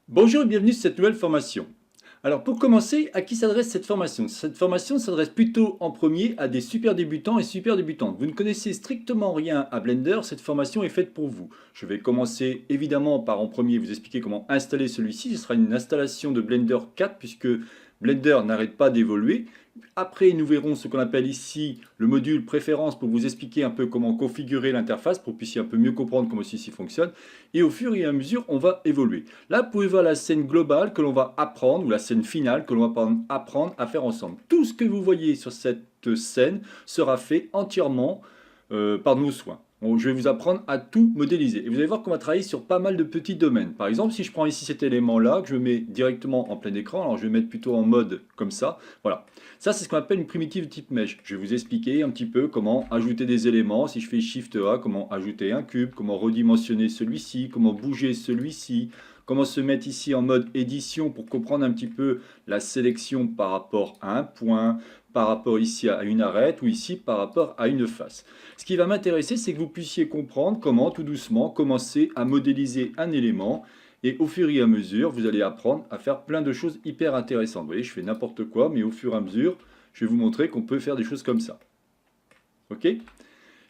Bonjour et bienvenue sur cette nouvelle formation. Alors pour commencer, à qui s'adresse cette formation? Cette formation s'adresse plutôt en premier à des super débutants et super débutantes. Vous ne connaissez strictement rien à Blender, cette formation est faite pour vous. Je vais commencer évidemment par en premier vous expliquer comment installer celui-ci. Ce sera une installation de Blender 4 puisque Blender n'arrête pas d'évoluer. Après, nous verrons ce qu'on appelle ici le module préférence pour vous expliquer un peu comment configurer l'interface pour que vous puissiez un peu mieux comprendre comment ceci fonctionne. Et au fur et à mesure, on va évoluer. Là, vous pouvez voir la scène globale que l'on va apprendre, ou la scène finale que l'on va apprendre à faire ensemble. Tout ce que vous voyez sur cette scène sera fait entièrement par nos soins. Je vais vous apprendre à tout modéliser. Et vous allez voir qu'on va travailler sur pas mal de petits domaines. Par exemple, si je prends ici cet élément-là, que je mets directement en plein écran, alors je vais mettre plutôt en mode comme ça. Voilà. Ça, c'est ce qu'on appelle une primitive de type Mesh. Je vais vous expliquer un petit peu comment ajouter des éléments. Si je fais Shift A, comment ajouter un cube, comment redimensionner celui-ci, comment bouger celui-ci, comment se mettre ici en mode édition pour comprendre un petit peu la sélection par rapport à un point, par rapport ici à une arête ou ici par rapport à une face. Ce qui va m'intéresser, c'est que vous puissiez comprendre comment tout doucement commencer à modéliser un élément et au fur et à mesure, vous allez apprendre à faire plein de choses hyper intéressantes. Vous voyez, je fais n'importe quoi, mais au fur et à mesure, je vais vous montrer qu'on peut faire des choses comme ça. Ok?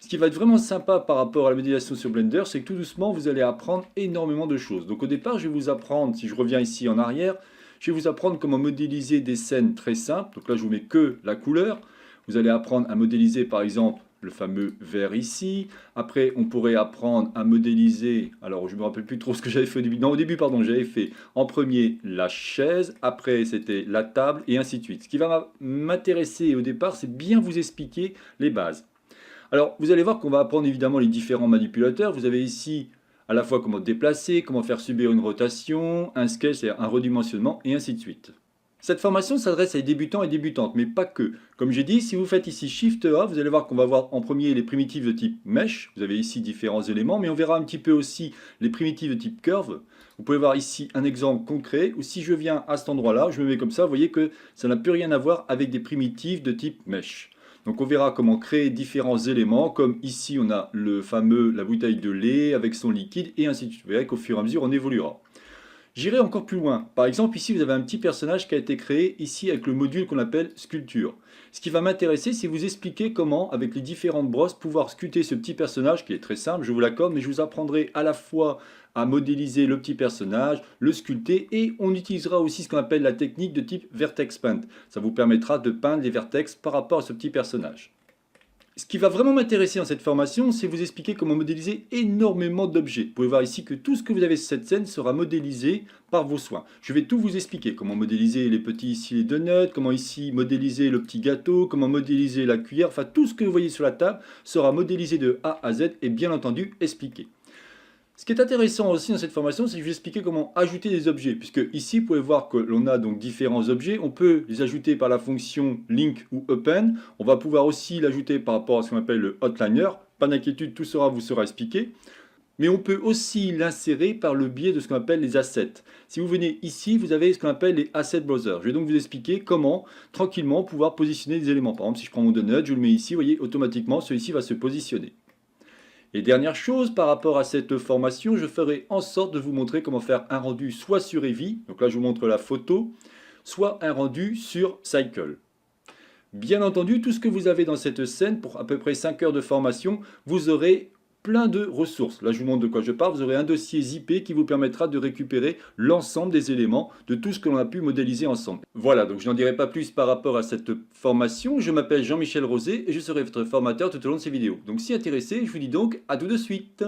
Ce qui va être vraiment sympa par rapport à la modélisation sur Blender, c'est que tout doucement, vous allez apprendre énormément de choses. Donc au départ, je vais vous apprendre, si je reviens ici en arrière, je vais vous apprendre comment modéliser des scènes très simples. Donc là, je vous mets que la couleur. Vous allez apprendre à modéliser, par exemple, le fameux vert ici. Après, on pourrait apprendre à modéliser, alors je ne me rappelle plus trop ce que j'avais fait au début. Non, au début, pardon, j'avais fait en premier la chaise, après c'était la table, et ainsi de suite. Ce qui va m'intéresser au départ, c'est bien vous expliquer les bases. Alors, vous allez voir qu'on va apprendre évidemment les différents manipulateurs. Vous avez ici à la fois comment déplacer, comment faire subir une rotation, un scale, c'est-à-dire un redimensionnement, et ainsi de suite. Cette formation s'adresse à des débutants et débutantes, mais pas que. Comme j'ai dit, si vous faites ici Shift A, vous allez voir qu'on va voir en premier les primitives de type Mesh. Vous avez ici différents éléments, mais on verra un petit peu aussi les primitives de type Curve. Vous pouvez voir ici un exemple concret, où si je viens à cet endroit-là, je me mets comme ça, vous voyez que ça n'a plus rien à voir avec des primitives de type Mesh. Donc on verra comment créer différents éléments, comme ici on a la bouteille de lait avec son liquide, et ainsi de suite. Vous verrez qu'au fur et à mesure on évoluera. J'irai encore plus loin. Par exemple, ici, vous avez un petit personnage qui a été créé ici avec le module qu'on appelle sculpture. Ce qui va m'intéresser, c'est vous expliquer comment, avec les différentes brosses, pouvoir sculpter ce petit personnage qui est très simple, je vous l'accorde, mais je vous apprendrai à la fois à modéliser le petit personnage, le sculpter, et on utilisera aussi ce qu'on appelle la technique de type Vertex Paint. Ça vous permettra de peindre les vertex par rapport à ce petit personnage. Ce qui va vraiment m'intéresser dans cette formation, c'est vous expliquer comment modéliser énormément d'objets. Vous pouvez voir ici que tout ce que vous avez sur cette scène sera modélisé par vos soins. Je vais tout vous expliquer, comment modéliser les petits ici les donuts, comment ici modéliser le petit gâteau, comment modéliser la cuillère, enfin tout ce que vous voyez sur la table sera modélisé de A à Z et bien entendu expliqué. Ce qui est intéressant aussi dans cette formation, c'est que je vais expliquer comment ajouter des objets, puisque ici, vous pouvez voir que l'on a donc différents objets. On peut les ajouter par la fonction link ou append. On va pouvoir aussi l'ajouter par rapport à ce qu'on appelle le hotliner. Pas d'inquiétude, tout sera vous sera expliqué. Mais on peut aussi l'insérer par le biais de ce qu'on appelle les assets. Si vous venez ici, vous avez ce qu'on appelle les assets browser. Je vais donc vous expliquer comment tranquillement pouvoir positionner des éléments. Par exemple, si je prends mon donut, je le mets ici, vous voyez, automatiquement, celui-ci va se positionner. Et dernière chose, par rapport à cette formation, je ferai en sorte de vous montrer comment faire un rendu soit sur Eevee, donc là je vous montre la photo, soit un rendu sur Cycle. Bien entendu, tout ce que vous avez dans cette scène, pour à peu près 5 heures de formation, vous aurez plein de ressources. Là je vous montre de quoi je parle, vous aurez un dossier zippé qui vous permettra de récupérer l'ensemble des éléments de tout ce que l'on a pu modéliser ensemble. Voilà, donc je n'en dirai pas plus par rapport à cette formation. Je m'appelle Jean-Michel Rosé et je serai votre formateur tout au long de ces vidéos. Donc si intéressé, je vous dis donc à tout de suite.